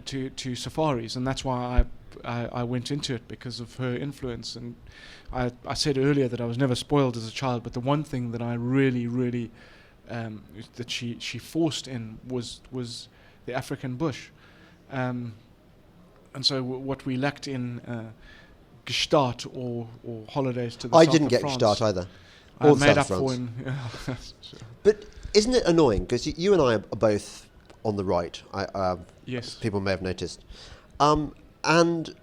to safaris, and that's why I went into it, because of her influence. And I said earlier that I was never spoiled as a child, but the one thing that I really that she forced in was the African bush, and so what we lacked in Gestart or holidays to the south I didn't of get France, Gestart either. I Or made South up France. for in. Sure. But isn't it annoying? Because you and I are both on the right. Yes. People may have noticed. And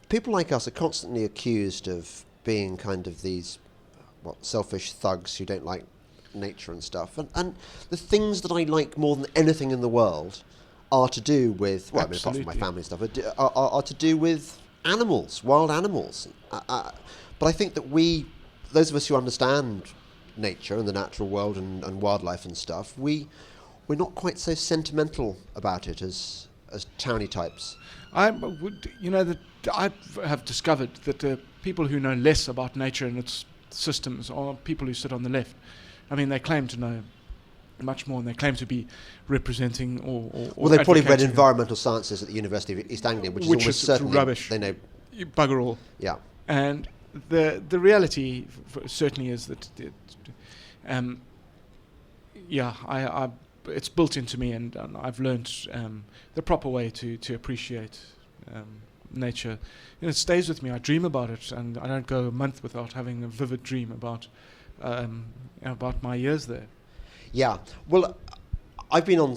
people like us are constantly accused of being kind of these selfish thugs who don't like nature and stuff. And the things that I like more than anything in the world are to do with, apart from my family stuff, are to do with animals, wild animals. But I think that those of us who understand nature and the natural world and wildlife and stuff, we're not quite so sentimental about it as towny types. I have discovered that people who know less about nature and its systems are people who sit on the left. I mean, they claim to know much more, and they claim to be representing or well, they probably read advocating environmental sciences at the University of East Anglia, which is almost certainly rubbish. They know. Bugger all. Yeah. And the reality certainly is that it's built into me, and I've learned the proper way to appreciate nature. It stays with me. I dream about it, and I don't go a month without having a vivid dream about my years there. Yeah. Well, I've been on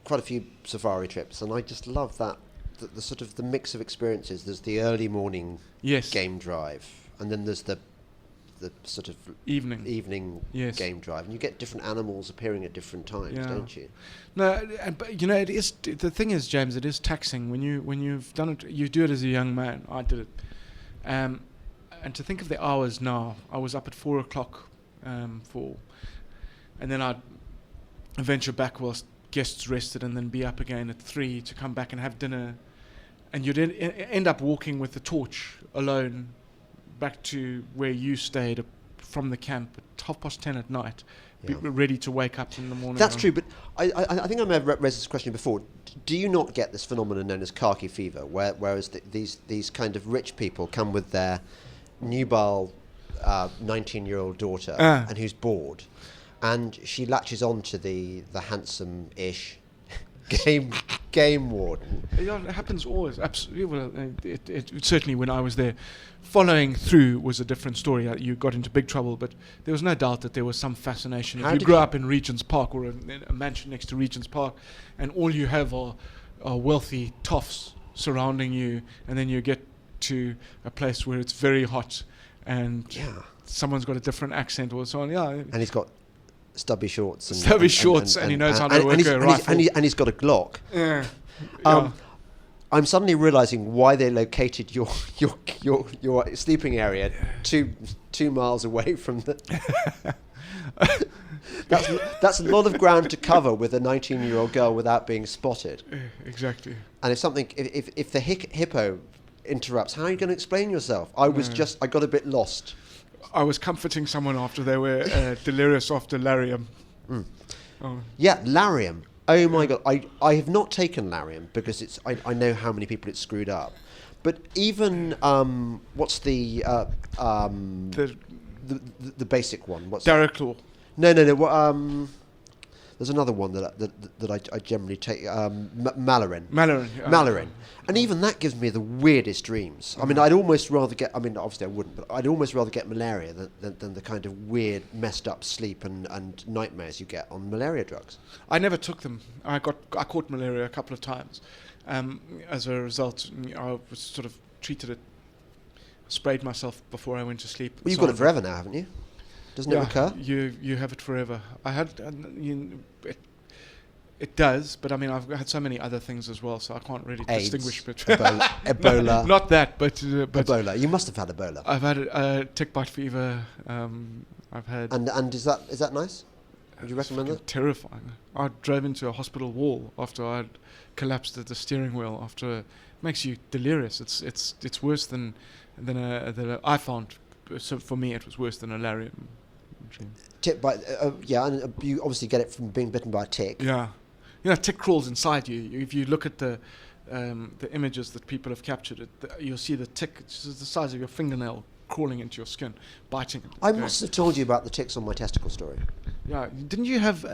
quite a few safari trips, and I just love that the sort of the mix of experiences. There's the early morning game drive, and then there's the sort of evening game drive, and you get different animals appearing at different times, don't you? No, but it is. The thing is, James, it is taxing when you've done it. You do it as a young man. I did it, and to think of the hours now. I was up at 4:00 and then I'd venture back whilst guests rested, and then be up again at 3 to come back and have dinner, and you'd end up walking with the torch alone back to where you stayed from the camp at 10:30 at night, be ready to wake up in the morning. That's true, but I think I may have raised this question before. Do you not get this phenomenon known as khaki fever, whereas these kind of rich people come with their nubile 19-year-old daughter and who's bored, and she latches on to the handsome-ish game game warden. Yeah, it happens always. Absolutely. Well, it certainly when I was there, following through was a different story. You got into big trouble, but there was no doubt that there was some fascination. How If you did grew you- up in Regent's Park or a mansion next to Regent's Park, and all you have are wealthy toffs surrounding you, and then you get to a place where it's very hot, and Yeah. someone's got a different accent or so on. Yeah, And he's got stubby shorts. And, Stubby shorts, and he knows how to work he's, a and he's- rifle. and he's got a Glock. yeah. I'm suddenly realizing why they located your sleeping area 2 miles away from the. That's a lot of ground to cover with a 19-year-old girl without being spotted. Exactly. And if the hippo interrupts, how are you going to explain yourself? I got a bit lost. I was comforting someone after they were delirious after Larium. Oh. Yeah, Larium. Oh my God, I have not taken Larium because I know how many people it's screwed up. But even what's the basic one? What's Daraclaw. No. There's another one that I generally take. Malarin. Malarin. Malarin. And even that gives me the weirdest dreams. I mean, I'd almost rather get. I mean, obviously I wouldn't, but I'd almost rather get malaria than the kind of weird, messed up sleep and nightmares you get on malaria drugs. I never took them. I caught malaria a couple of times. As a result, I was sort of treated it, sprayed myself before I went to sleep. Well, you've got it forever now, haven't you? Doesn't it recur? You have it forever. I had it does, but I mean I've had so many other things as well, so I can't really AIDS, distinguish between Ebola. No, not that, but Ebola. You must have had Ebola. I've had tick bite fever. I've had and is that nice? Would you recommend that? Terrifying. I drove into a hospital wall after I'd collapsed at the steering wheel. After it makes you delirious. It's worse than I found. So for me, it was worse than a Larium. Tick bite. Yeah, and you obviously get it from being bitten by a tick. Yeah, you know, tick crawls inside you. If you look at the images that people have captured, you'll see the tick, it's the size of your fingernail, crawling into your skin, biting it. I must have told you about the ticks on my testicle story. Yeah, didn't you have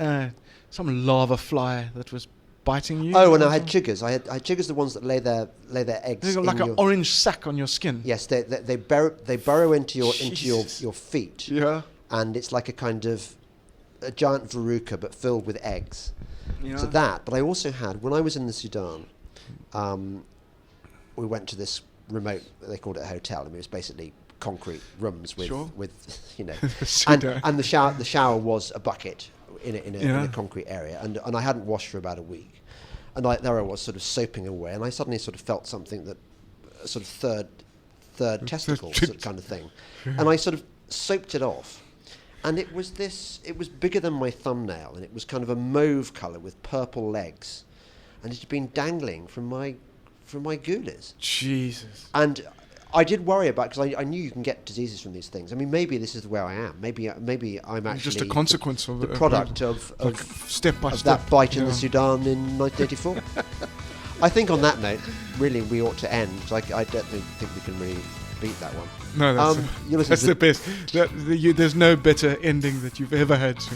some lava fly that was biting you? Oh, and I had chiggers. I had chiggers, the ones that lay their eggs. They've got like an orange sac on your skin. Yes, they burrow into your feet. Yeah. And it's like a kind of a giant verruca, but filled with eggs. Yeah. So that. But I also had, when I was in the Sudan, we went to this remote. They called it a hotel. I mean, it was basically concrete rooms with you know, and the shower was a bucket in a concrete area, and I hadn't washed for about a week, and there I was sort of soaping away, and I suddenly sort of felt something that sort of third testicle sort of kind of thing, and I sort of soaped it off, and it was bigger than my thumbnail, and it was kind of a mauve colour with purple legs, and it had been dangling from my goolies. Jesus. And I did worry about, because I knew you can get diseases from these things. I mean, maybe this is where I am. Maybe I'm actually just a consequence of the product of step by step that bite in the Sudan in 1984. I think on that note, really, we ought to end. Because I don't think we can really beat that one. No, that's the best. There's no better ending that you've ever had to.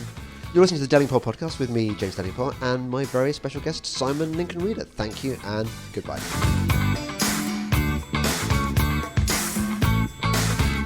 You're listening to the Delingpole podcast with me, James Delingpole, and my very special guest, Simon Lincoln Reader. Thank you and goodbye.